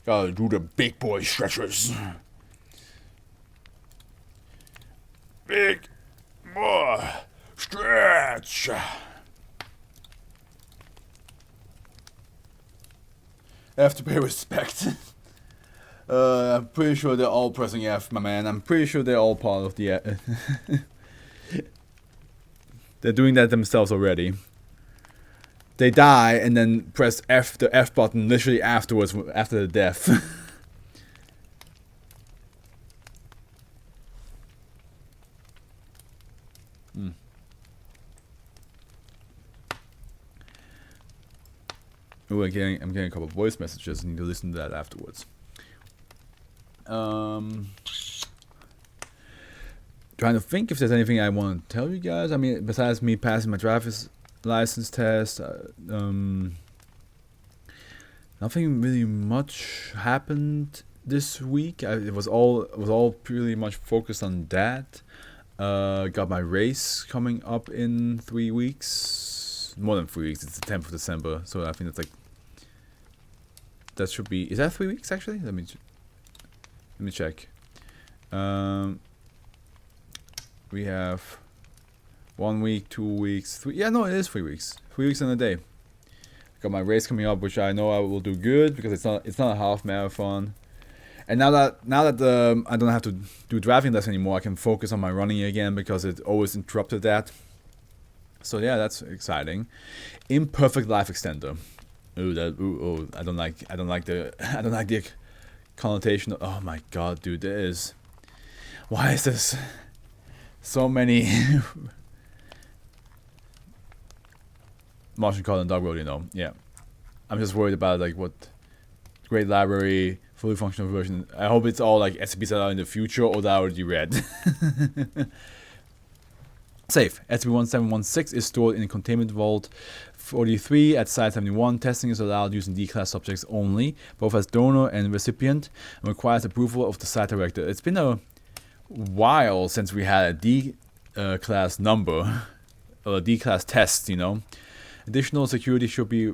Gotta do the big boy stretches. Big boy stretch. I have to pay respect. I'm pretty sure they're all pressing F, my man. I'm pretty sure they're all part of the... They're doing that themselves already. They die and then press F, the F button, literally afterwards, after the death. Ooh, I'm getting a couple of voice messages. I need to listen to that afterwards. Trying to think if there's anything I want to tell you guys. I mean, besides me passing my driver's license test, nothing really much happened this week. It was all pretty much focused on that. Got my race coming up in 3 weeks. More than 3 weeks. It's the 10th of December, so I think that's like, that should be. Is that 3 weeks actually? Let me check. We have 1 week, 2 weeks, 3. Yeah, no, it is 3 weeks. 3 weeks and a day. Got my race coming up, which I know I will do good because it's not a half marathon. And now that I don't have to do driving lessons anymore, I can focus on my running again because it always interrupted that. So yeah, that's exciting. Imperfect life extender. Ooh, I don't like the connotation. Oh my god, dude, there is. Why is this so many Martian Colin Dog Road, you know? Yeah, I'm just worried about like what great library, fully functional version. I hope it's all like SCPs that are in the future or that I already read. Safe. SCP-1716 is stored in a containment vault 43 at Site 71. Testing is allowed using D-class subjects only, both as donor and recipient, and requires approval of the site director. It's been a while since we had a D-class number, or a D-class test, you know. Additional security should be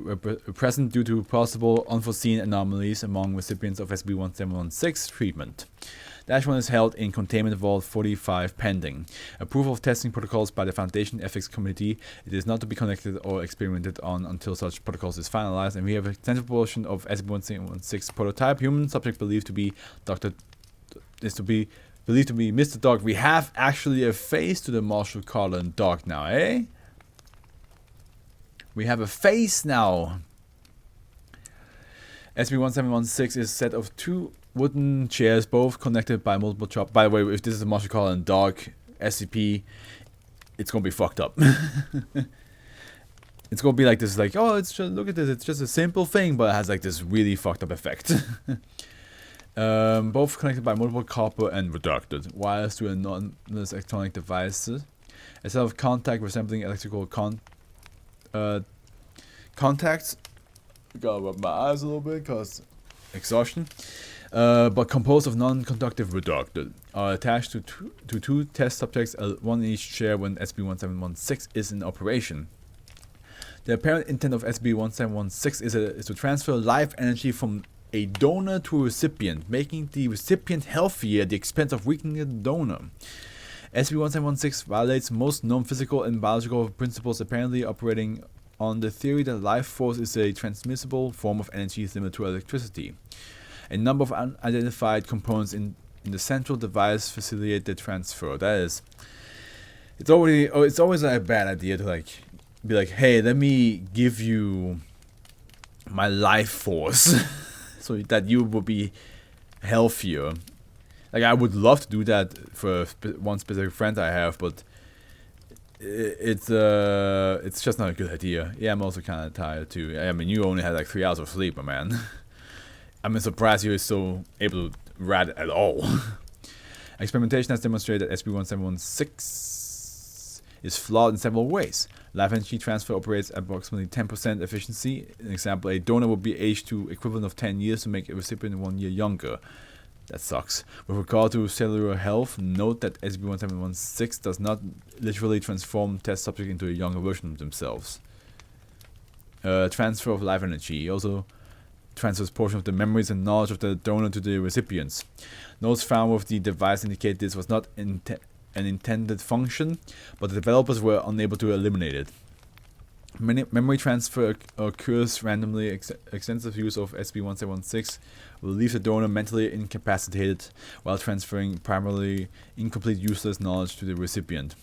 present due to possible unforeseen anomalies among recipients of SCP-1716 treatment. Dash 1 is held in Containment Vault 45 pending. Approval of testing protocols by the Foundation Ethics Committee. It is not to be connected or experimented on until such protocols is finalized, and we have a extensive portion of SCP-1716 prototype. Human subject believed to be Mr. Dog. We have actually a face to the Marshall Carlin dog now, eh? We have a face now. SCP-1716 is a set of 2 wooden chairs, both connected by multiple chops. By the way, if this is a Marshall Carlin dog SCP, it's gonna be fucked up. It's gonna be like this, like, oh, it's just, look at this, it's just a simple thing, but it has like this really fucked up effect. Both connected by multiple copper and reducted wires to anonymous electronic devices. A set of contact resembling electrical contacts. Gotta rub my eyes a little bit because exhaustion. But composed of non-conductive reducted are attached to two test subjects, one in each chair when SCP-1716 is in operation. The apparent intent of SCP-1716 is to transfer life energy from a donor to a recipient, making the recipient healthier at the expense of weakening the donor. SCP-1716 violates most known physical and biological principles, apparently operating on the theory that life force is a transmissible form of energy similar to electricity. A number of unidentified components in the central device facilitate the transfer. That is, it's always a bad idea to like be like, hey, let me give you my life force so that you will be healthier. Like, I would love to do that for one specific friend I have, but it's just not a good idea. Yeah, I'm also kind of tired too. I mean, you only had like 3 hours of sleep, my man. I'm surprised you're still able to rad at all. Experimentation has demonstrated that SCP-1716 is flawed in several ways. Life energy transfer operates at approximately 10% efficiency. An example, a donor will be aged to equivalent of 10 years to make a recipient 1 year younger. That sucks. With regard to cellular health, note that SCP-1716 does not literally transform test subjects into a younger version of themselves. transfer of life energy. He also transfers portion of the memories and knowledge of the donor to the recipients. Notes found with the device indicate this was not an intended function, but the developers were unable to eliminate it. Memory transfer occurs randomly. Extensive use of SCP-1716 will leave the donor mentally incapacitated while transferring primarily incomplete, useless knowledge to the recipient.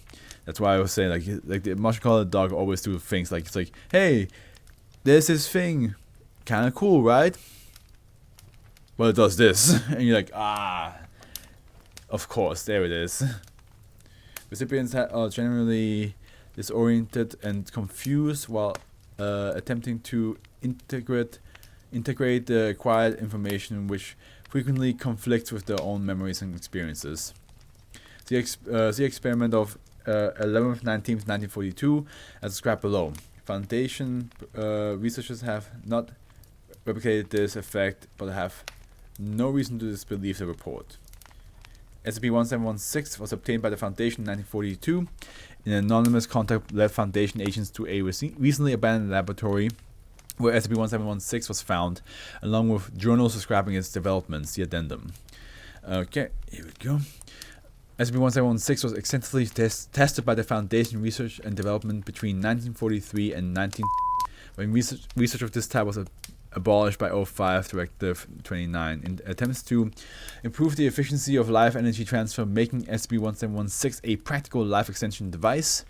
That's why I was saying, like the much called dog always do things like, it's like, hey, there's this thing, kind of cool, right? Well, it does this, and you're like, ah, of course, there it is. Recipients are generally disoriented and confused while attempting to integrate the acquired information, which frequently conflicts with their own memories and experiences. The experiment of 11th 19th 1942 as described below. Foundation researchers have not replicated this effect but have no reason to disbelieve the report. SCP-1716 was obtained by the Foundation in 1942. An anonymous contact led Foundation agents to a recently abandoned laboratory where SCP-1716 was found, along with journals describing its developments, the addendum. Okay, here we go. SCP-1716 was extensively tested by the Foundation Research and Development between 1943 and when research of this type was abolished by 05 Directive 29 in attempts to improve the efficiency of life energy transfer, making SCP-1716 a practical life extension device,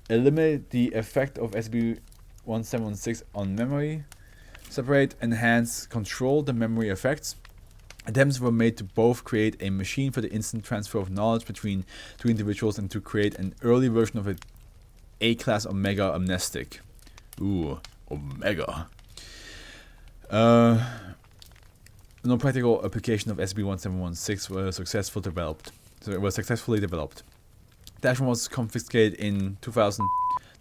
eliminate the effect of SCP-1716 on memory, separate, enhance, control the memory effects. Attempts were made to both create a machine for the instant transfer of knowledge between two individuals and to create an early version of an A-class Omega amnestic. Ooh, Omega. No practical application of SCP-1716 was successfully developed. Dash 1 was confiscated in 2000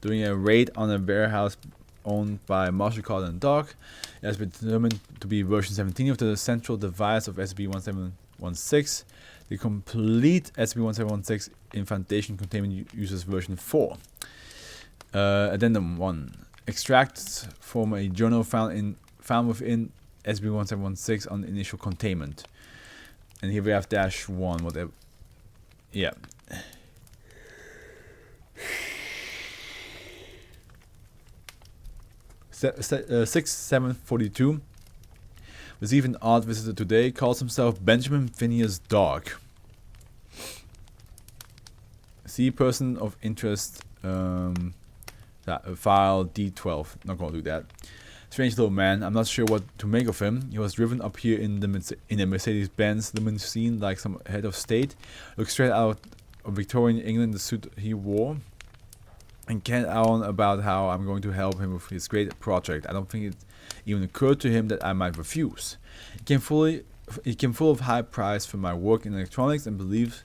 during a raid on a warehouse owned by Marshall Carlton Dog. It has been determined to be version 17 of the central device of SCP-1716. The complete SCP-1716 in Foundation containment uses version 4. Addendum 1. Extracts from a journal found within SCP-1716 on initial containment. And here we have dash 1, whatever. Yeah. Six 742 received an odd visitor today. Calls himself Benjamin Phineas Dog. See person of interest. File D12. Not gonna do that. Strange little man. I'm not sure what to make of him. He was driven up here in a Mercedes-Benz limousine like some head of state. Looks straight out of Victorian England, the suit he wore. And can't on about how I'm going to help him with his great project. I don't think it even occurred to him that I might refuse. He came full of high price for my work in electronics and believes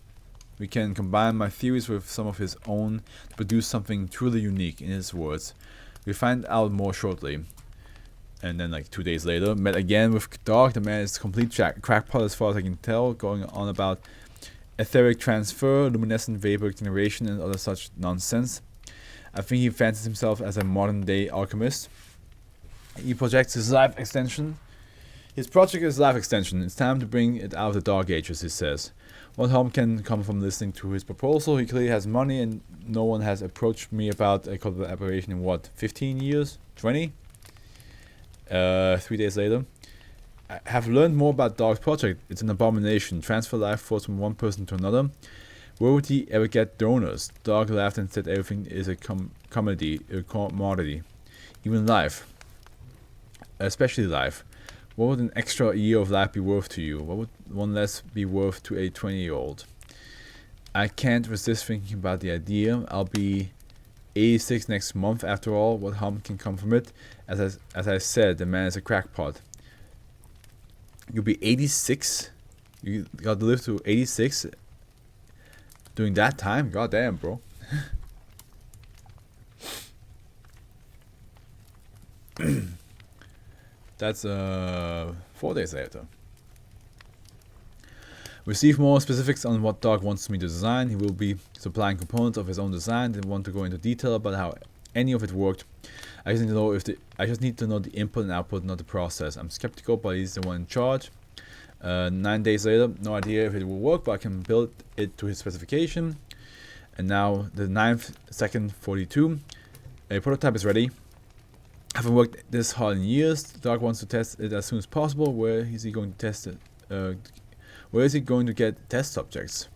we can combine my theories with some of his own to produce something truly unique, in his words. We'll find out more shortly. And then like 2 days later, met again with Dog. The man is complete crackpot as far as I can tell, going on about etheric transfer, luminescent vapor generation and other such nonsense. I think he fancies himself as a modern-day alchemist. He projects his life extension. His project is life extension. It's time to bring it out of the dark ages, he says. What harm can come from listening to his proposal? He clearly has money and no one has approached me about a collaboration in what, 15 years? 20? 3 days later. I have learned more about Dog's project. It's an abomination. Transfer life force from one person to another. Where would he ever get donors? Dog laughed and said everything is a commodity. Even life. Especially life. What would an extra year of life be worth to you? What would one less be worth to a 20-year-old? I can't resist thinking about the idea. I'll be 86 next month after all. What harm can come from it? As I said, the man is a crackpot. You'll be 86? You got to live to 86? During that time? God damn, bro. That's 4 days later. Receive more specifics on what Dog wants me to design. He will be supplying components of his own design. Didn't want to go into detail about how any of it worked. I just need to know the input and output, not the process. I'm skeptical, but he's the one in charge. 9 days later, no idea if it will work, but I can build it to his specification. And now the 9th, 2nd, 42. A prototype is ready. Haven't worked this hard in years. The dog wants to test it as soon as possible. Where is he going to test it? Where is he going to get test subjects?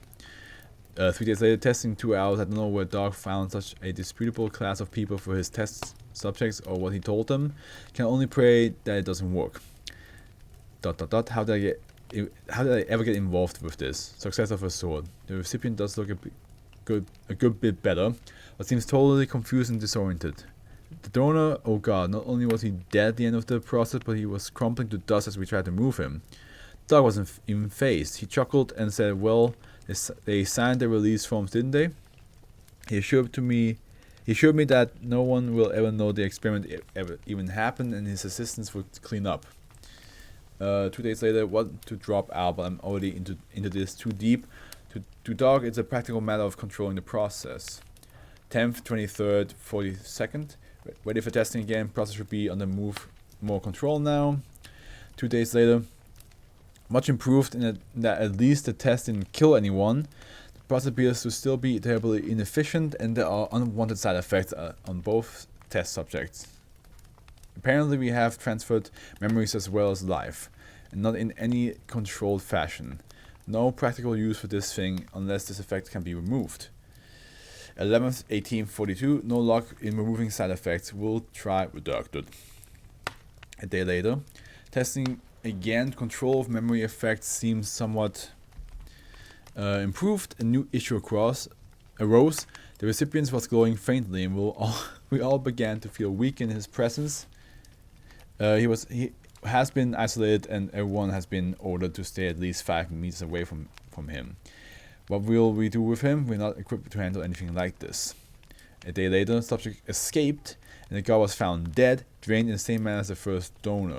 3 days later, testing 2 hours. I don't know where Dog found such a disputable class of people for his test subjects or what he told them. Can only pray that it doesn't work. ... How did I ever get involved with this? Success of a sort. The recipient does look a good bit better, but seems totally confused and disoriented. The donor, oh god, not only was he dead at the end of the process, but he was crumbling to dust as we tried to move him. Dog wasn't even phased. He chuckled and said, well, they signed the release forms, didn't they? He assured me that no one will ever know the experiment ever even happened, and his assistants would clean up. 2 days later, want to drop out, but I'm already into this too deep. To Dog, it's a practical matter of controlling the process. 10th, 23rd, 42nd. Ready for testing again. Process should be on the move, more control now. 2 days later, much improved in that at least the test didn't kill anyone. The process appears to still be terribly inefficient, and there are unwanted side effects on both test subjects. Apparently we have transferred memories as well as life, and not in any controlled fashion. No practical use for this thing unless this effect can be removed. 11th, 1842, no luck in removing side effects. We'll try redacted. A day later, testing again, control of memory effects seems somewhat improved. A new issue arose. The recipient was glowing faintly, and we all began to feel weak in his presence. He has been isolated, and everyone has been ordered to stay at least 5 meters away from him. What will we do with him? We're not equipped to handle anything like this. A day later, the subject escaped, and the guy was found dead, drained in the same manner as the first donor.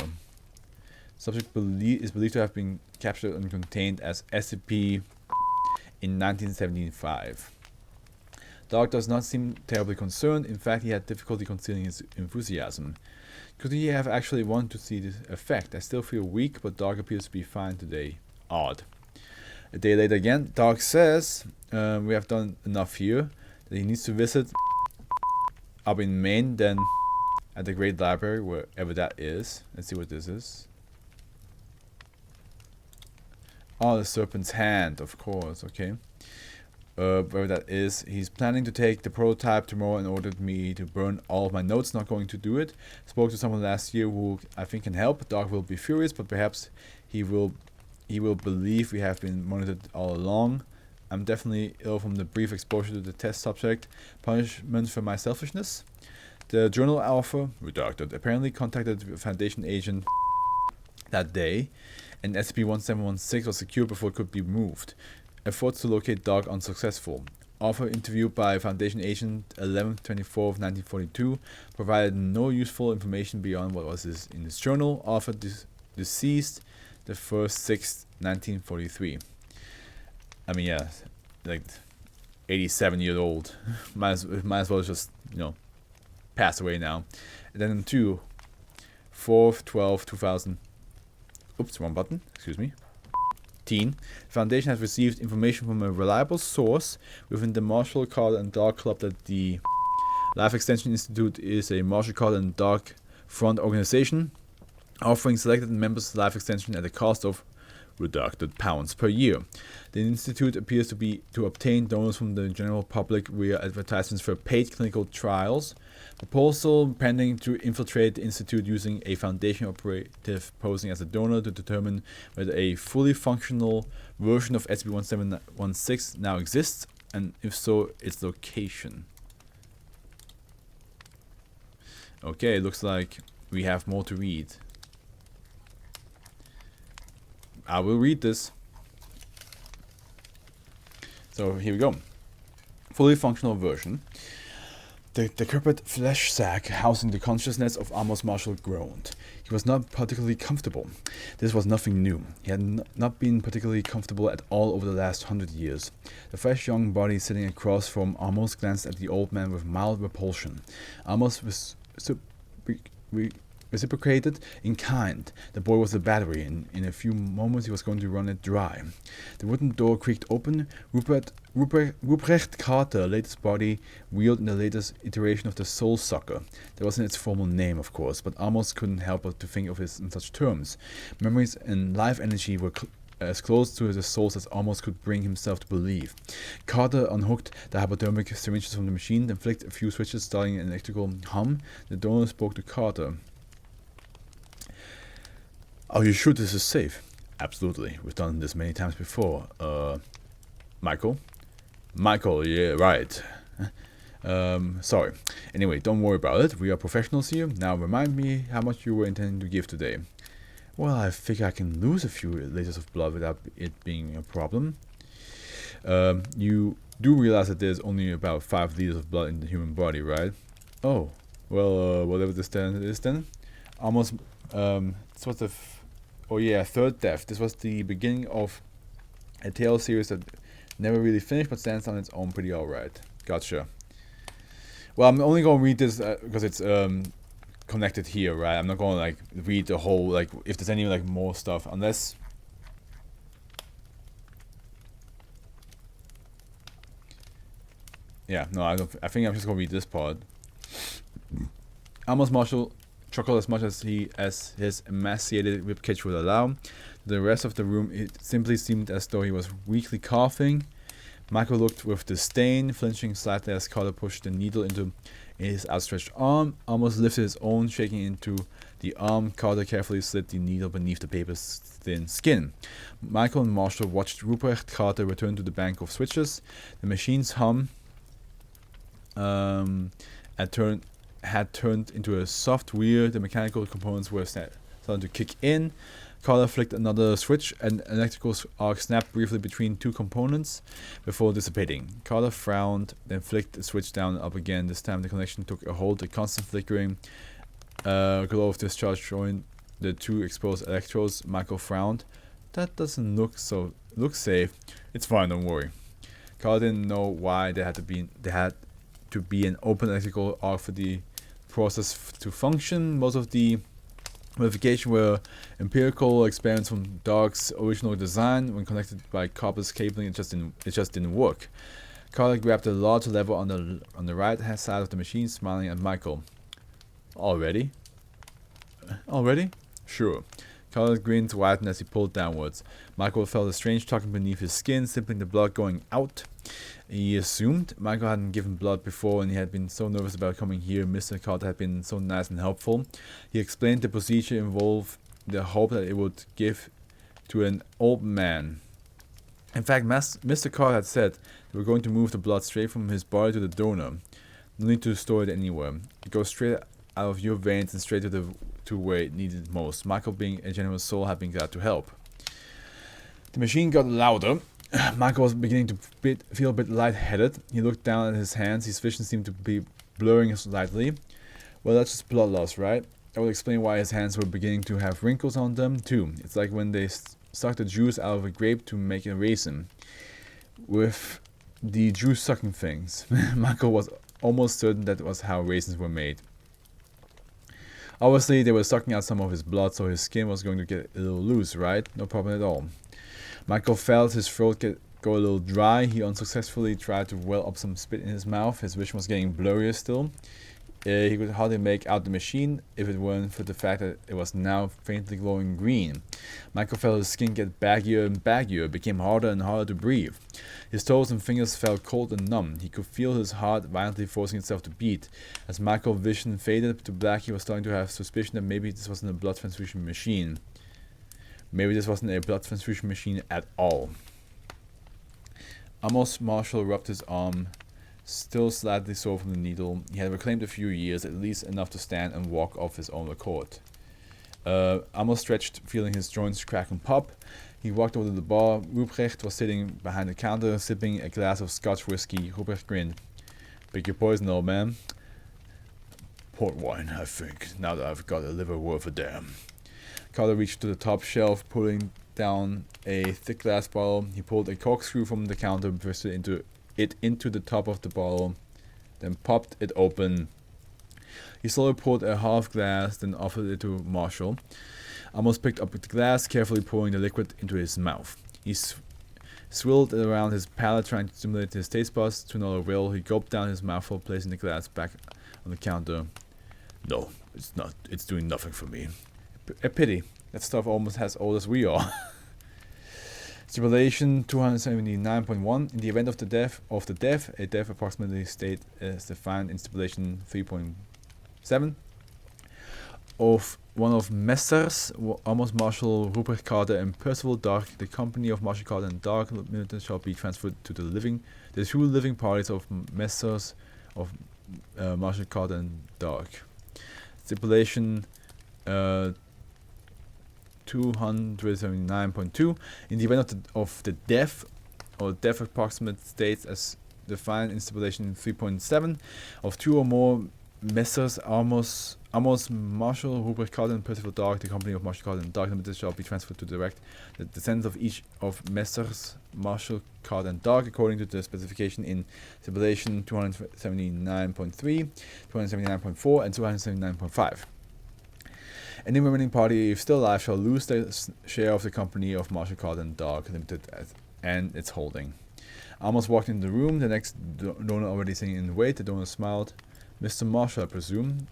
Subject is believed to have been captured and contained as SCP in 1975. Dog does not seem terribly concerned. In fact, he had difficulty concealing his enthusiasm. Could he have actually wanted to see this effect? I still feel weak, but Dog appears to be fine today. Odd. A day later again, Dog says we have done enough here, that he needs to visit up in Maine, then at the Great Library, wherever that is. Let's see what this is. Oh, the Serpent's Hand, of course, okay. Wherever that is, he's planning to take the prototype tomorrow and ordered me to burn all of my notes. Not going to do it. Spoke to someone last year who I think can help. Dog will be furious, but perhaps he will believe we have been monitored all along. I'm definitely ill from the brief exposure to the test subject. Punishment for my selfishness. The journal author, redacted, apparently contacted the Foundation agent that day, and SCP-1716 was secured before it could be moved. Efforts to locate Dog unsuccessful. Author interviewed by Foundation agent 11/24/1942 provided no useful information beyond what was in his journal. Author deceased the 1st, 1943. I mean, yeah, like 87 years old. might as well just, pass away now. And then 4/12/2000. Oops, wrong button. Excuse me. The Foundation has received information from a reliable source within the Martial Card and Dog Club that the Life Extension Institute is a Martial Card and Dog Front organization, offering selected members life extension at a cost of redacted pounds per year. The institute appears to obtain donors from the general public via advertisements for paid clinical trials. Proposal pending to infiltrate the institute using a Foundation operative posing as a donor to determine whether a fully functional version of SCP-1716 now exists, and if so, its location. Okay, it looks like we have more to read. I will read this. So here we go. Fully functional version. The decrepit flesh sack housing the consciousness of Amos Marshall groaned. He was not particularly comfortable. This was nothing new. He had not been particularly comfortable at all over the last 100 years. The fresh young body sitting across from Amos glanced at the old man with mild repulsion. Amos reciprocated in kind. The boy was a battery, and in a few moments he was going to run it dry. The wooden door creaked open. Ruprecht Carter, latest body, wheeled in the latest iteration of the Soul Sucker. That wasn't its formal name, of course, but Amos couldn't help but to think of it in such terms. Memories and life energy were as close to the souls as Amos could bring himself to believe. Carter unhooked the hypodermic syringes from the machine, then flicked a few switches, starting an electrical hum. The donor spoke to Carter. Are you sure this is safe? Absolutely. We've done this many times before. Michael? Michael, yeah, right. Sorry. Anyway, don't worry about it. We are professionals here. Now remind me how much you were intending to give today. Well, I figure I can lose a few liters of blood without it being a problem. You do realize that there's only about 5 liters of blood in the human body, right? Oh, well, whatever the standard is then. Almost, this was the... third death. This was the beginning of a tale series that never really finished, but stands on its own pretty alright. Gotcha. Well, I'm only gonna read this because it's connected here, right? I'm not gonna like read the whole, like, if there's any like more stuff, unless... Yeah, no, I think I'm just gonna read this part. Amos Marshall chuckled as much as his emaciated ribcage would allow. The rest of the room, it simply seemed as though he was weakly coughing. Michael looked with disdain, flinching slightly as Carter pushed the needle into his outstretched arm. Amos lifted his own, shaking into the arm. Carter carefully slid the needle beneath the paper's thin skin. Michael and Marshall watched Rupert Carter return to the bank of switches. The machine's hum had turned into a soft whir. The mechanical components were starting to kick in. Carter flicked another switch, and an electrical arc snapped briefly between 2 components before dissipating. Carter frowned, then flicked the switch down and up again. This time the connection took a hold. The constant flickering glow of discharge joined the 2 exposed electrodes. Michael frowned. That doesn't look safe. It's fine, don't worry. Carter didn't know why there had to be an open electrical arc for the process to function. Most of the modifications were empirical experiments from Dark's original design. When connected by copper's cabling, it just didn't work. Carter grabbed a large lever on the right hand side of the machine, smiling at Michael. Already? Sure. Carter's grins widened as he pulled downwards. Michael felt a strange tugging beneath his skin, simpling the blood going out. He assumed Michael hadn't given blood before, and he had been so nervous about coming here. Mr. Carter had been so nice and helpful. He explained the procedure involved the hope that it would give to an old man. In fact, Mr. Carter had said they were going to move the blood straight from his body to the donor. No need to store it anywhere. It goes straight out of your veins and straight to where it needed most. Michael, being a generous soul, had been glad to help. The machine got louder. Michael was beginning to feel a bit lightheaded. He looked down at his hands. His vision seemed to be blurring slightly. Well, that's just blood loss, right? That would explain why his hands were beginning to have wrinkles on them, too. It's like when they suck the juice out of a grape to make a raisin. With the juice-sucking things. Michael was almost certain that was how raisins were made. Obviously, they were sucking out some of his blood, so his skin was going to get a little loose, right? No problem at all. Michael felt his throat go a little dry. He unsuccessfully tried to well up some spit in his mouth. His vision was getting blurrier still. He could hardly make out the machine if it weren't for the fact that it was now faintly glowing green. Michael felt his skin get baggier and baggier. It became harder and harder to breathe. His toes and fingers felt cold and numb. He could feel his heart violently forcing itself to beat. As Michael's vision faded to black, he was starting to have suspicion that maybe this wasn't a blood transfusion machine. Maybe this wasn't a blood transfusion machine at all. Amos Marshall rubbed his arm, still slightly sore from the needle. He had reclaimed a few years, at least enough to stand and walk off his own accord. Amos stretched, feeling his joints crack and pop. He walked over to the bar. Ruprecht was sitting behind the counter, sipping a glass of Scotch whiskey. Ruprecht grinned. "Pick your poison, old man." port wine, I think, now that I've got a liver worth a damn. Carter reached to the top shelf, pulling down a thick glass bottle. He pulled a corkscrew from the counter, twisted into the top of the bottle, then popped it open. He slowly poured a half glass, then offered it to Marshall. Amos picked up the glass, carefully pouring the liquid into his mouth. He swirled it around his palate, trying to stimulate his taste buds. To no avail, he gulped down his mouthful, placing the glass back on the counter. No, it's not. It's doing nothing for me. A pity. That stuff almost as old as we are. Stipulation 279.1. In the event of the death, a death approximately state as defined in stipulation 3.7 of one of Messrs. Amos Marshall, Rupert Carter, and Percival Dark, the company of Marshall Carter and Dark Limited shall be transferred to the two living parties of Messrs. of Marshall Carter and Dark. Stipulation 279.2. In the event of the death or death approximate states as defined in stipulation 3.7 of two or more Messrs. Amos Marshall, Rupert Carter, and Percival Dark, the company of Marshall Carter and Dark Limited, shall be transferred to direct the descendants of each of Messrs. Marshall Carter and Dark according to the specification in stipulation 279.3, 279.4, and 279.5. Any remaining party, if still alive, shall lose their share of the company of Marshall Carter and Dark Limited and its holding. Amos walked into the room, the next donor already sitting in the wait. The donor smiled. Mr. Marshall, I presume.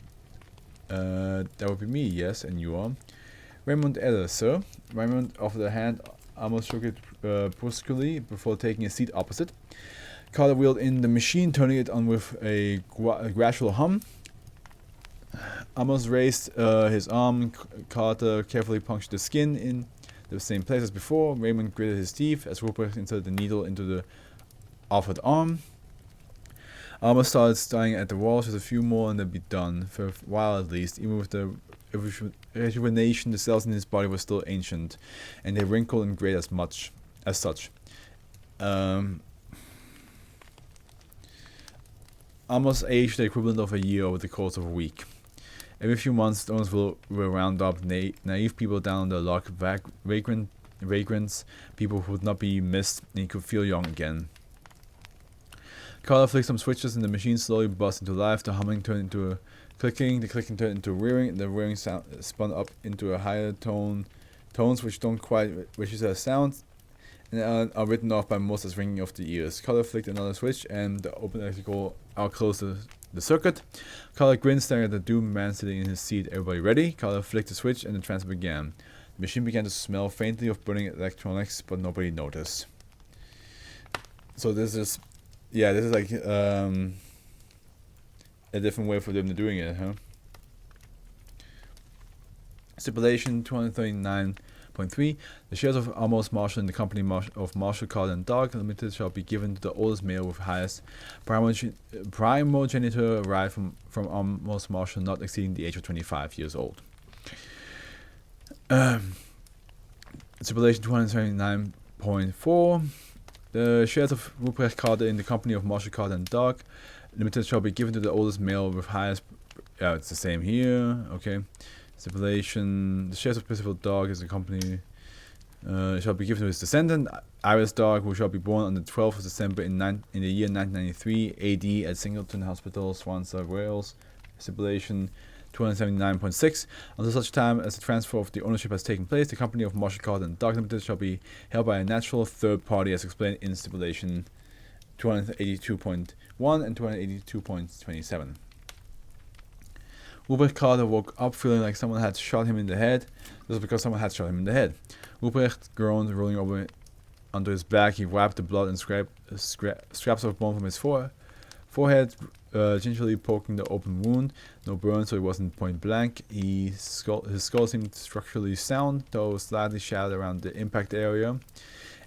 That would be me, yes, and you are. Raymond Eller, sir. Raymond offered a hand. Amos shook it brusquely before taking a seat opposite. Carter wheeled in the machine, turning it on with a gradual hum. Amos raised his arm. Carter carefully punctured the skin in the same place as before. Raymond gritted his teeth as Rupert inserted the needle into the offered arm. Amos started staring at the walls. Just a few more and they'd be done, for a while at least. Even with the rejuvenation, the cells in his body were still ancient, and they wrinkled and grayed as such. Amos aged the equivalent of a year over the course of a week. Every few months, donors will round up naive people down the lock, vagrants, people who would not be missed, and he could feel young again. Carter flicked some switches and the machine slowly buzzed into life. The humming turned into a clicking, the clicking turned into a whirring, the whirring sound spun up into a higher tones which don't quite register as sound and are written off by most as ringing of the ears. Carter flicked another switch and the open electrical out closed the circuit. Carter grinned, staring at the doomed man sitting in his seat. Everybody ready? Carter flicked the switch and the transfer began. The machine began to smell faintly of burning electronics, but nobody noticed. So this is like a different way for them to doing it, huh? Stipulation 239.3. The shares of Amos Marshall in the company of Marshall Carter and Dark Limited shall be given to the oldest male with highest primogeniture arrived from Amos Marshall not exceeding the age of 25 years old. Stipulation 279.4. The shares of Rupert Carter in the company of Marshall Carter and Dark Limited shall be given to the oldest male with highest. It's the same here. Okay. Stipulation: the shares of Percival Dark is the company shall be given to his descendant Iris Dark, who shall be born on the 12th of December in the year 1993 AD at Singleton Hospital, Swansea, Wales. Stipulation 279.6. Until such time as the transfer of the ownership has taken place, the company of Marshall Carter and Dark Limited shall be held by a natural third party as explained in stipulation 282.1 and 282.27. Rupert Carter woke up feeling like someone had shot him in the head. This was because someone had shot him in the head. Rupert groaned, rolling over onto his back. He wiped the blood and scraps of bone from his forehead, gingerly poking the open wound. No burn, so it wasn't point blank. His skull seemed structurally sound, though slightly shattered around the impact area.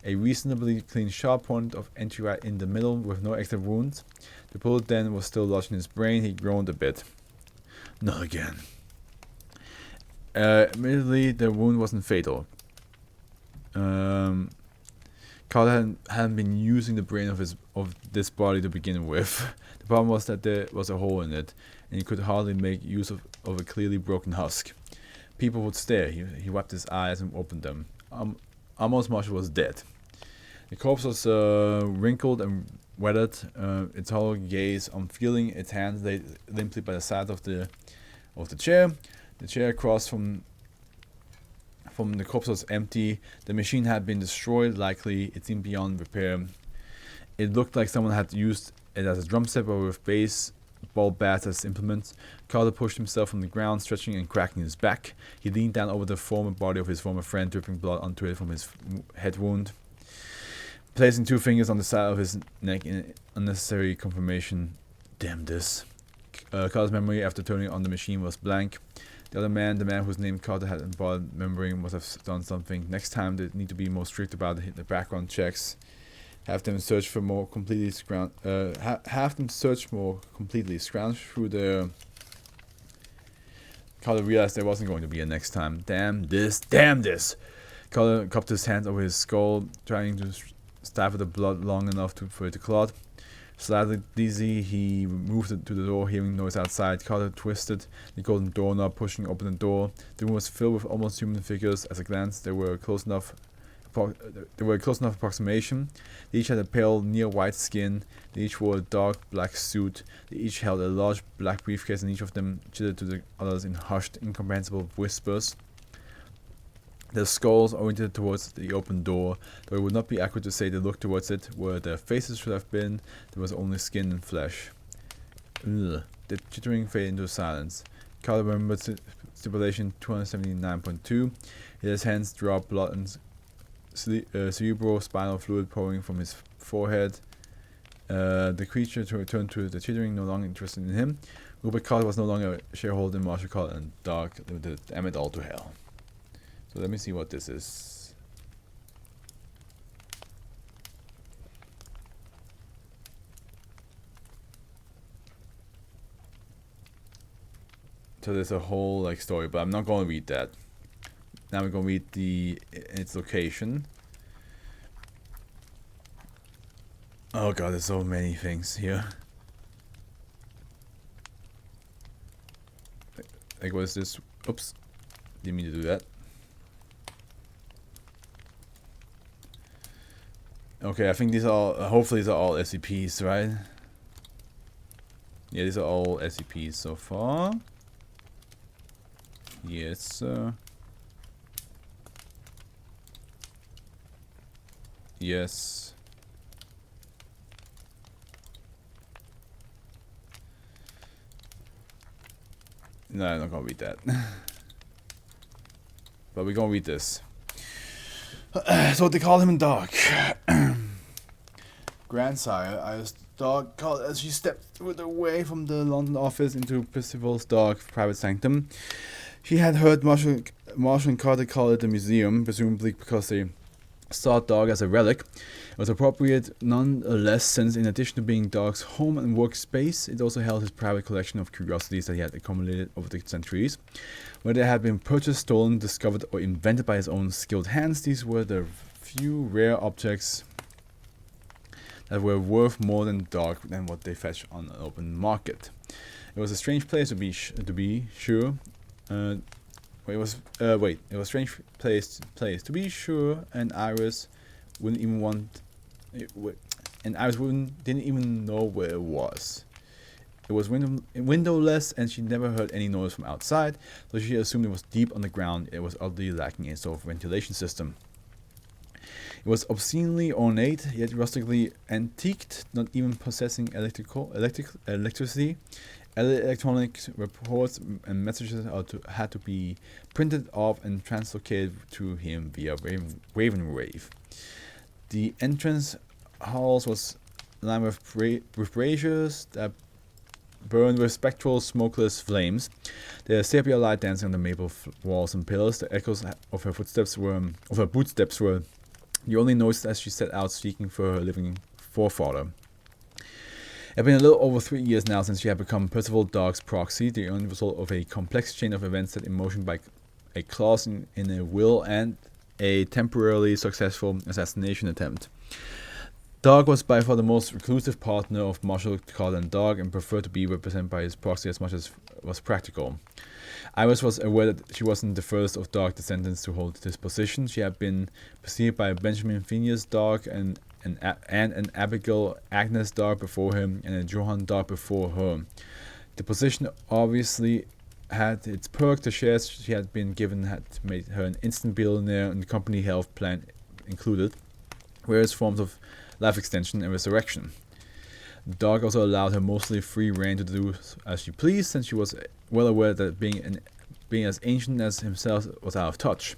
A reasonably clean sharp point of entry right in the middle with no extra wounds. The bullet then was still lodged in his brain. He groaned a bit. Not again. Admittedly, the wound wasn't fatal. Carter hadn't been using the brain of this body to begin with. The problem was that there was a hole in it, and he could hardly make use of a clearly broken husk. People would stare. He wiped his eyes and opened them. Almost Marshall was dead. The corpse was wrinkled and weathered, its hollow gaze unfeeling, its hands laid limply by the side of the chair. The chair across from the corpse was empty. The machine had been destroyed, likely it seemed beyond repair. It looked like someone had used it as a drum set, but with baseball bats as implements. Carter pushed himself from the ground, stretching and cracking his back. He leaned down over the former body of his former friend, dripping blood onto it from his head wound. Placing 2 fingers on the side of his neck in unnecessary confirmation. Damn this. Carter's memory after turning on the machine was blank. The other man, the man whose name Carter hadn't bothered remembering, must have done something. Next time they need to be more strict about the background checks. Have them search more completely. Scrounge through the. Carter realized there wasn't going to be a next time. Damn this! Damn this! Carter cupped his hands over his skull, trying to stifle the blood long enough for it to clot. Slightly dizzy, he moved to the door, hearing noise outside. Carter twisted the golden doorknob, pushing open the door. The room was filled with almost human figures. At a glance, they were close enough approximation. They each had a pale, near-white skin. They each wore a dark black suit. They each held a large black briefcase, and each of them chittered to the others in hushed, incomprehensible whispers. Their skulls oriented towards the open door, though it would not be accurate to say they looked towards it. Where their faces should have been, there was only skin and flesh. Ugh. The chittering faded into silence. Carter remembered stipulation 279.2. His hands dropped, blood and cerebrospinal fluid pouring from his forehead. The creature returned to the chittering, no longer interested in him. Rupert Carter was no longer a shareholder in Marshall Carter and Dark Limited. Damn it all to hell. So let me see what this is. So there's a whole like story, but I'm not going to read that. Now we're going to read its location. Oh god, there's so many things here. Like what is this? Oops. Didn't mean to do that. Okay, I think these are all, hopefully these are all SCPs, right? Yeah, these are all SCPs so far. Yes, yes. No, I'm not gonna read that. But we're gonna read this. So they call him in Dark. Grandsire, I was Dark called as she stepped away from the London office into Percival's dark private sanctum. She had heard Marshall and Carter call it a museum, presumably because they saw Dark as a relic. It was appropriate nonetheless, since in addition to being Dark's home and workspace, it also held his private collection of curiosities that he had accumulated over the centuries. Whether they had been purchased, stolen, discovered, or invented by his own skilled hands, these were the few rare objects that were worth more than what they fetched on an open market. It was a strange place to be sure. It was a strange place to be sure, and Iris wouldn't even want it. And Iris didn't even know where it was. It was windowless, and she never heard any noise from outside, so she assumed it was deep underground. It was utterly lacking a sort of ventilation system. It was obscenely ornate, yet rustically antiqued, not even possessing electricity. Electronic reports and messages had to be printed off and translocated to him via Ravenwave. The entrance halls was lined with braziers that burned with spectral, smokeless flames. The sepia light dancing on the maple walls and pillars. The echoes of her footsteps were the only noise as she set out seeking for her living forefather. It had been a little over 3 years now since she had become Percival Dark's proxy, the only result of a complex chain of events set in motion by a clause in a will and a temporarily successful assassination attempt. Dog was by far the most reclusive partner of Marshall Cat and Dog and preferred to be represented by his proxy as much as was practical. Iris was aware that she wasn't the first of Dog descendants to hold this position. She had been preceded by Benjamin Phineas Dog and an Abigail Agnes Dog before him and a Johann Dog before her. The position obviously had its perks. The shares she had been given had made her an instant billionaire, and the company health plan included various forms of life extension and resurrection. The Dog also allowed her mostly free rein to do as she pleased, since she was well aware that being as ancient as himself was out of touch.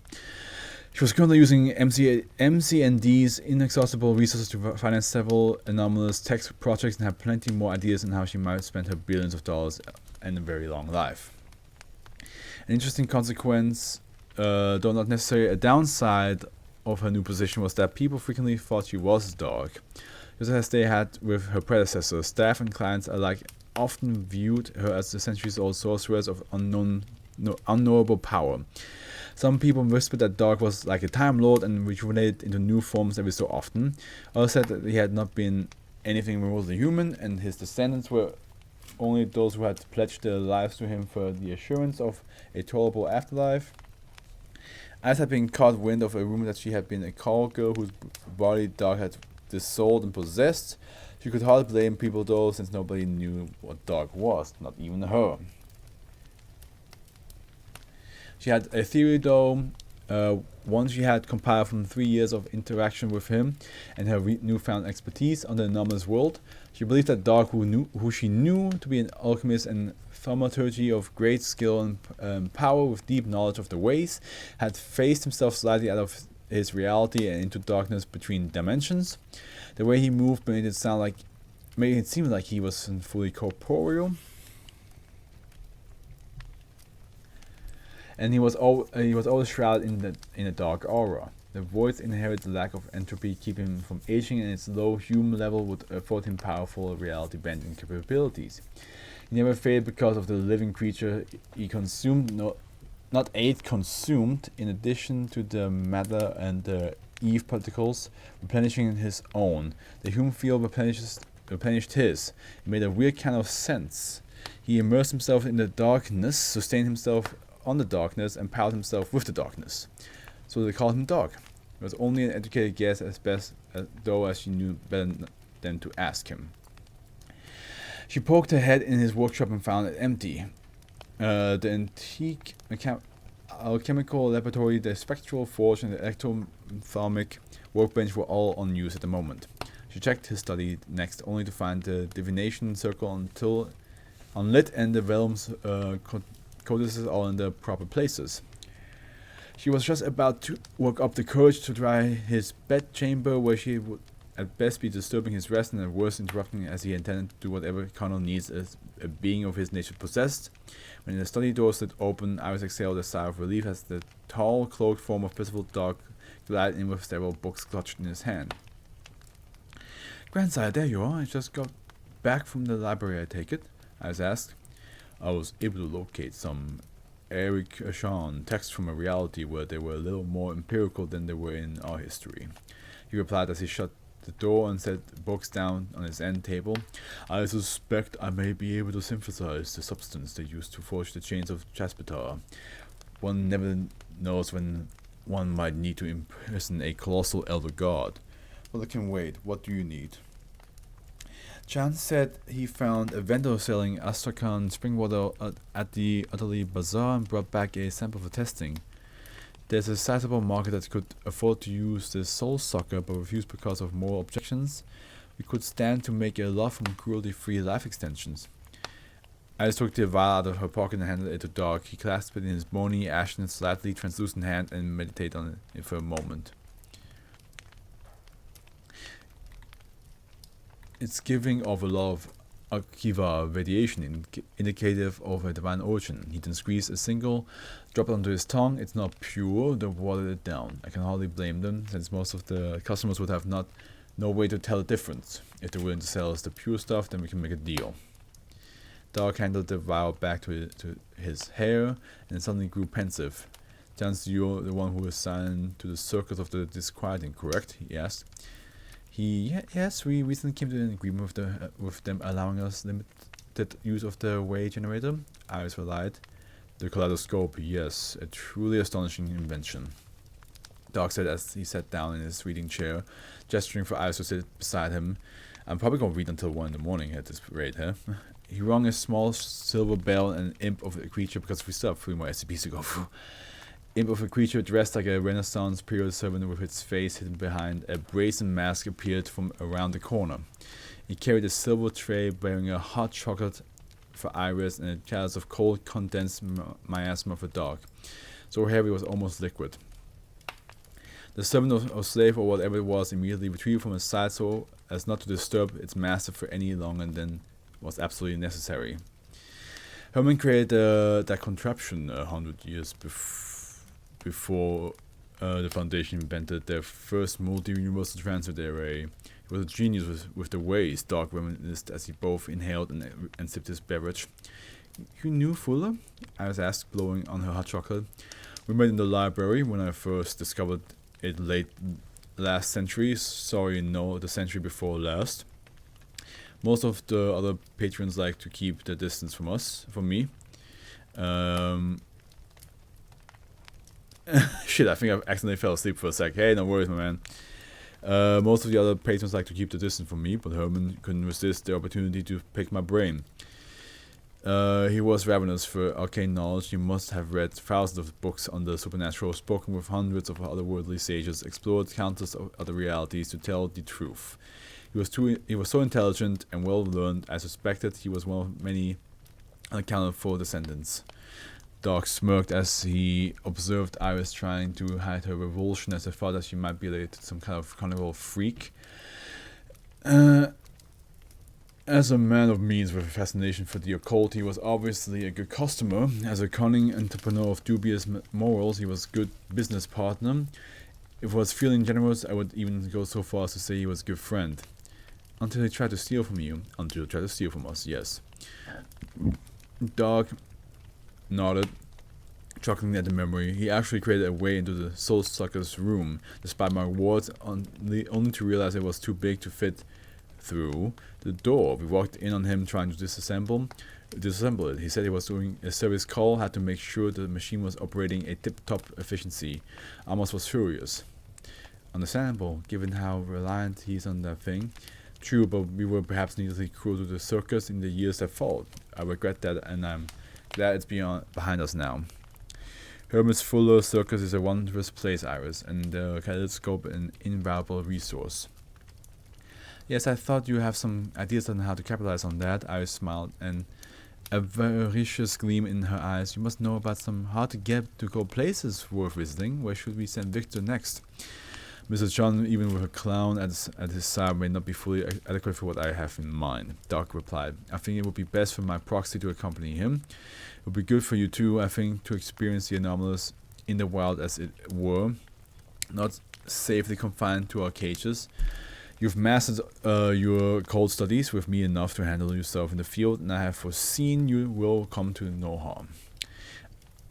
She was currently using MC&D's inexhaustible resources to finance several anomalous tech projects and had plenty more ideas on how she might spend her billions of dollars and a very long life. An interesting consequence, though not necessarily a downside, of her new position was that people frequently thought she was a dog. Just as they had with her predecessor, staff and clients alike often viewed her as the centuries-old sorceress of unknowable power. Some people whispered that Dog was like a Time Lord and rejuvenated into new forms every so often. Others said that he had not been anything remotely human, and his descendants were only those who had pledged their lives to him for the assurance of a tolerable afterlife. Alice had been caught wind of a rumor that she had been a call girl whose body Dog had dissolved and possessed. She could hardly blame people though, since nobody knew what Dog was, not even her. She had a theory though, one she had compiled from 3 years of interaction with him and her newfound expertise on the anomalous world. She believed that Dog, who she knew to be an alchemist and thaumaturgy of great skill and power with deep knowledge of the ways, had phased himself slightly out of his reality and into darkness between dimensions. The way he moved made it seem like he wasn't fully corporeal. And he was always shrouded in a dark aura. The void's inherent lack of entropy keep him from aging, and its low human level would afford him powerful reality-bending capabilities. He never failed because of the living creature he consumed, consumed, in addition to the matter and the Eve particles, replenishing his own. The human field replenished his. It made a weird kind of sense. He immersed himself in the darkness, sustained himself on the darkness, and powered himself with the darkness. So they called him Dog. It was only an educated guess, as she knew better than to ask him. She poked her head in his workshop and found it empty. The antique alchemical laboratory, the spectral forge, and the ectothermic workbench were all unused at the moment. She checked his study next, only to find the divination circle unlit and the realm's codices all in the proper places. She was just about to work up the courage to try his bedchamber, where she would at best be disturbing his rest and at worst interrupting, as he intended to do whatever carnal needs as a being of his nature possessed. When the study door slid open, Iris exhaled a sigh of relief as the tall, cloaked form of Percival Dog glided in with several books clutched in his hand. "Grandsire, there you are. I just got back from the library, I take it?" Iris asked. "I was able to locate some Eric Ashan texts from a reality where they were a little more empirical than they were in our history," he replied as he shut the door and set the books down on his end table. "I suspect I may be able to synthesize the substance they used to forge the chains of Jaspetar. One never knows when one might need to imprison a colossal elder god. Well, I can wait. What do you need?" Chan said he found a vendor selling Astrakhan spring water at the Utterly Bazaar and brought back a sample for testing. There's a sizable market that could afford to use the soul sucker but refused because of moral objections. We could stand to make a lot from cruelty-free life extensions. Alice took the vial out of her pocket and handed it to Dog. He clasped it in his bony, ashen, slightly translucent hand and meditated on it for a moment. It's giving off a lot of Akiva radiation, indicative of a divine origin. He then squeezed a single drop onto his tongue. It's not pure, they watered it down. I can hardly blame them, since most of the customers would have no way to tell the difference. If they're willing to sell us the pure stuff, then we can make a deal. Dog handed the vial back to his hair and suddenly grew pensive. "Chance you're the one who is assigned to the circus of the disquieting, correct?" he asked. Yes, we recently came to an agreement with them allowing us limited use of the wave generator. Iris relied. The kaleidoscope, yes, a truly astonishing invention. Doc said as he sat down in his reading chair, gesturing for Iris to sit beside him. I'm probably gonna read until 1 in the morning at this rate, huh? He rang a small silver bell and an imp of a creature, because we still have 3 more SCPs to go through. Imp of a creature dressed like a Renaissance period servant with its face hidden behind a brazen mask appeared from around the corner. He carried a silver tray bearing a hot chocolate for Iris and a chalice of cold condensed miasma for Doc. So heavy it was almost liquid. The servant or slave or whatever it was immediately retrieved from his side so as not to disturb its master for any longer than was absolutely necessary. Herman created that contraption 100 years before the Foundation invented their first multi-universal transit array. He was a genius with the ways, Doc reminisced as he both inhaled and sipped his beverage. You knew Fuller? Iris asked, blowing on her hot chocolate. We met in the library when I first discovered it late last century. Sorry, no, the century before last. Most of the other patrons like to keep the distance from me. Shit, I think I accidentally fell asleep for a sec. Hey, no worries, my man. Most of the other patrons like to keep the distance from me, but Herman couldn't resist the opportunity to pick my brain. He was ravenous for arcane knowledge. He must have read thousands of books on the supernatural, spoken with hundreds of otherworldly sages, explored countless other realities to tell the truth. He was so intelligent and well learned. I suspected he was one of many unaccounted for descendants. Doc smirked as he observed Iris trying to hide her revulsion as a thought that she might be related to some kind of carnival freak. As a man of means with a fascination for the occult, he was obviously a good customer. As a cunning entrepreneur of dubious morals, he was a good business partner. If I was feeling generous, I would even go so far as to say he was a good friend. Until he tried to steal from you. Until he tried to steal from us, yes. Doc nodded, chuckling at the memory. He actually created a way into the soul sucker's room, despite my words, only to realize it was too big to fit through the door. We walked in on him trying to disassemble it. He said he was doing a service call, had to make sure the machine was operating at tip-top efficiency. Amos was furious. Understandable, given how reliant he is on that thing. True, but we were perhaps needlessly cruel to the circus in the years that followed. I regret that, and I'm glad it's behind us now. Hermes Fuller Circus is a wondrous place, Iris, and the kaleidoscope an invaluable resource. Yes, I thought you have some ideas on how to capitalize on that. Iris smiled, and a avaricious gleam in her eyes. You must know about some hard-to-get-to-go places worth visiting. Where should we send Victor next? Mr. John, even with a clown at his side, may not be fully adequate for what I have in mind. Doc replied. I think it would be best for my proxy to accompany him. It would be good for you too, I think, to experience the anomalous in the wild, as it were, not safely confined to our cages. You've mastered your cold studies with me enough to handle yourself in the field, and I have foreseen you will come to no harm.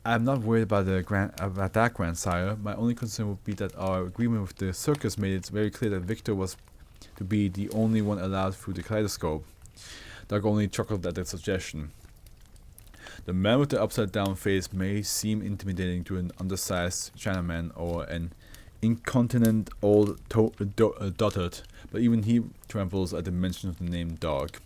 I'm not worried about that, grandsire. My only concern would be that our agreement with the circus made it very clear that Victor was to be the only one allowed through the kaleidoscope. Doug only chuckled at the suggestion. The man with the upside-down face may seem intimidating to an undersized Chinaman or an incontinent old dotard, but even he trembles at the mention of the name Dog.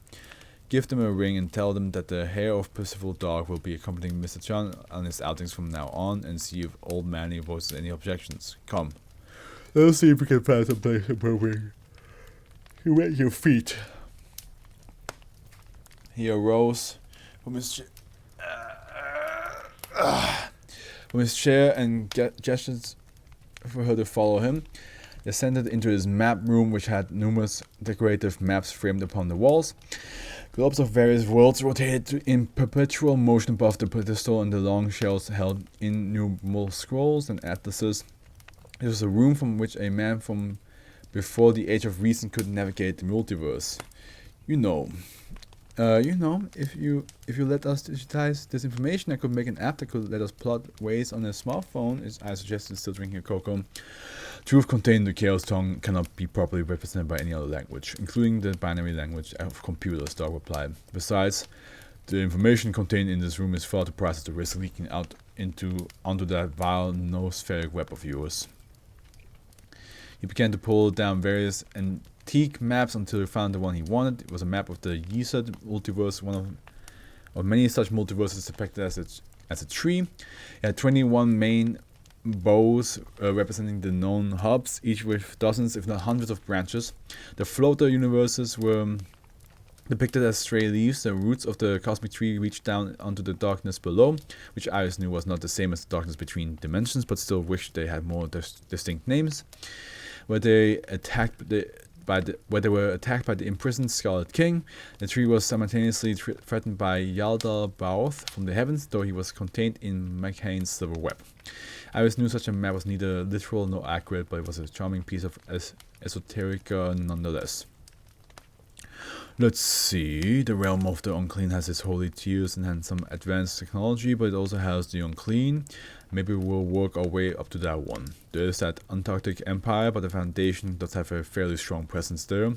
Give them a ring and tell them that the hair of Percival Dog will be accompanying Mr. John on his outings from now on, and see if Old Manny voices any objections. Come. Let's see if we can find some place appropriate. You wet your feet. He arose from his chair and gestured for her to follow him. Descended into his map room, which had numerous decorative maps framed upon the walls. Globes of various worlds rotated in perpetual motion above the pedestal, and the long shelves held innumerable scrolls and atlases. It was a room from which a man from before the age of reason could navigate the multiverse. You know, You know, if you let us digitize this information, I could make an app that could let us plot ways on a smartphone. As I suggested, still drinking a cocoa. Truth contained in the chaos tongue cannot be properly represented by any other language, including the binary language of computers, Dog replied. Besides, the information contained in this room is far too precious to risk leaking out onto that vile noospheric web of yours. He began to pull down various antique maps until he found the one he wanted. It was a map of the Yesod multiverse, one of many such multiverses depicted as a tree. It had 21 main bows representing the known hubs, each with dozens, if not hundreds, of branches. The floater universes were depicted as stray leaves. The roots of the cosmic tree reached down onto the darkness below, which Iris knew was not the same as the darkness between dimensions, but still wished they had more distinct names. Where they were attacked by the imprisoned Scarlet King, the tree was simultaneously threatened by Yaldar Bauth from the heavens, though he was contained in McCain's silver web. Iris knew such a map was neither literal nor accurate, but it was a charming piece of esoterica nonetheless. Let's see, the realm of the unclean has its holy tears and some advanced technology, but it also has the unclean. Maybe we'll work our way up to that one. There is that Antarctic Empire, but the Foundation does have a fairly strong presence there.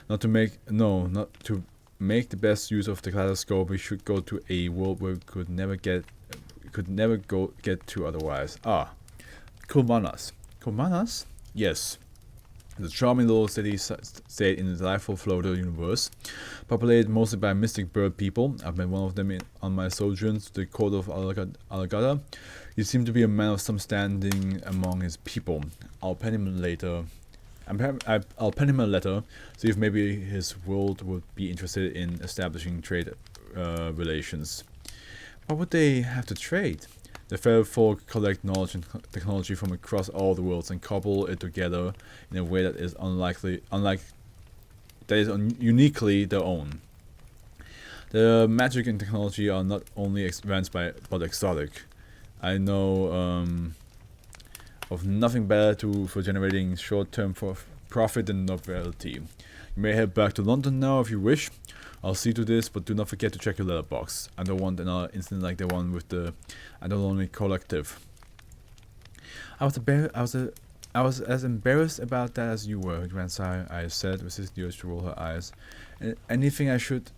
Not to make the best use of the kaleidoscope, we should go to a world where we could never get to otherwise. Kulmanas. Kulmanas? Yes. The charming little city state in the delightful floater universe, populated mostly by mystic bird people. I've met one of them on my sojourns to the court of Alagada. He seemed to be a man of some standing among his people. I'll pen him later. I'll pen him a letter, see if maybe his world would be interested in establishing trade relations. What would they have to trade? The fair folk collect knowledge and technology from across all the worlds and couple it together in a way that is uniquely their own. The magic and technology are not only advanced but exotic. I know of nothing better for generating short-term profit than novelty. You may head back to London now if you wish. I'll see to this, but do not forget to check your letterbox. I don't want another incident like the one with the Adoloni Collective. I was as embarrassed about that as you were, Grandsire, I said, resisting the urge to roll her eyes. Anything I should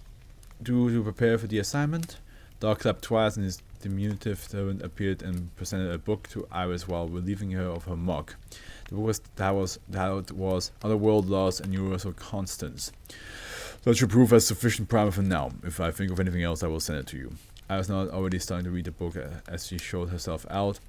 do to prepare for the assignment? Doc clapped twice, and his diminutive servant appeared and presented a book to Iris while relieving her of her mug. The book was Otherworld Laws and Universal Constants. That should prove as sufficient primer for now. If I think of anything else, I will send it to you. I was now already starting to read the book as she showed herself out.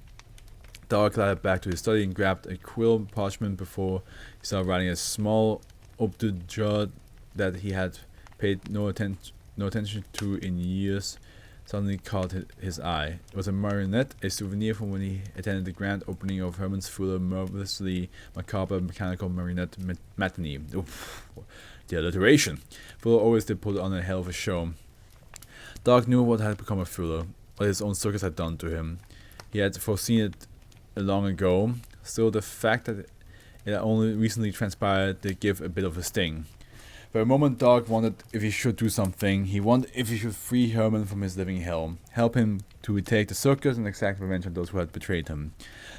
Doc glided back to his study and grabbed a quill parchment before he started writing a small obduja that he had paid no attention to in years. Suddenly caught his eye. It was a marionette, a souvenir from when he attended the grand opening of Herman's Fuller marvelously macabre mechanical marionette matinee. Oof, the alliteration. Fuller always did put on a hell of a show. Doc knew what had become of Fuller, what his own circus had done to him. He had foreseen it long ago. Still, the fact that it had only recently transpired did give a bit of a sting. For a moment, Doc wondered if he should do something. He wondered if he should free Herman from his living hell, help him to retake the circus and exact revenge on those who had betrayed him.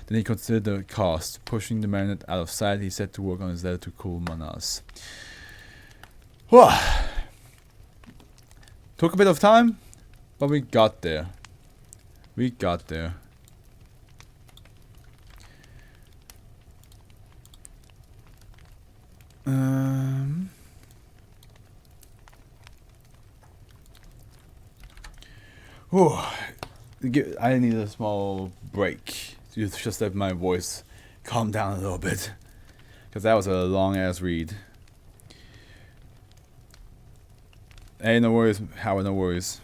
Then he considered the cost. Pushing the marionette out of sight, he set to work on his letter to Kulmanas. Took a bit of time, but we got there. I need a small break. Just let my voice calm down a little bit. Because that was a long ass read. Hey, no worries, Howard, no worries.